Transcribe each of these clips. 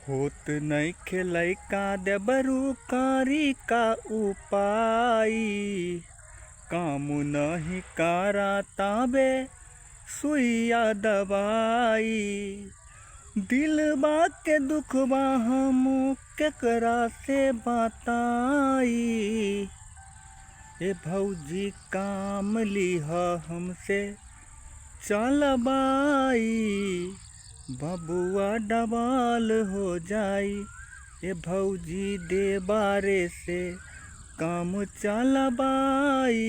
होत नइखे लइका देबरू कारी का उपाय। काम नहीं कराताबे सुइया दवाई। दिलबा के दुखबा हम केकरा से बताई। ए भौजी काम लिह हमसे चलबाई। बबुआ डबाल हो जाई। ए भौजी दे बारे से काम चलबाई।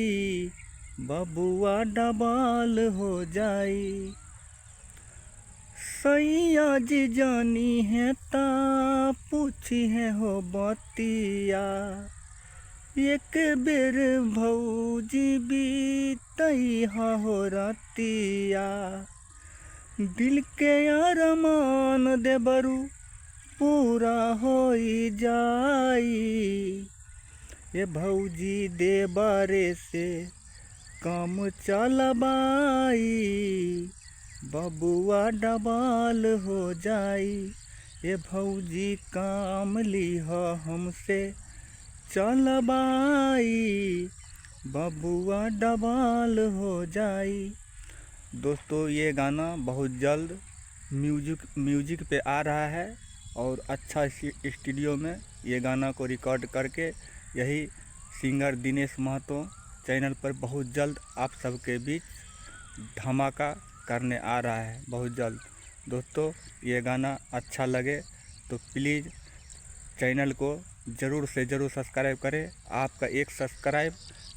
बबुआ डबाल हो जाई। सैया जी जानी है ता पूछी है हो बतिया। एक बेर भौजी बीतई हो रतिया। दिल के अरमान देबरू पूरा होई जाई। ए भौजी दे बारे से काम चलबाई। बबुआ डबाल हो जाई। ए भौजी काम लिह हमसे चलबाई। बबुआ डबाल हो जाई। दोस्तों ये गाना बहुत जल्द म्यूजिक पे आ रहा है और अच्छा स्टूडियो में ये गाना को रिकॉर्ड करके यही सिंगर दिनेश महतो चैनल पर बहुत जल्द आप सबके बीच धमाका करने आ रहा है बहुत जल्द। दोस्तों ये गाना अच्छा लगे तो प्लीज़ चैनल को ज़रूर से ज़रूर सब्सक्राइब करें। आपका एक सब्सक्राइब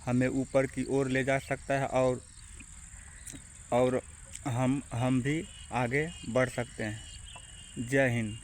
हमें ऊपर की ओर ले जा सकता है और हम भी आगे बढ़ सकते हैं। जय हिंद।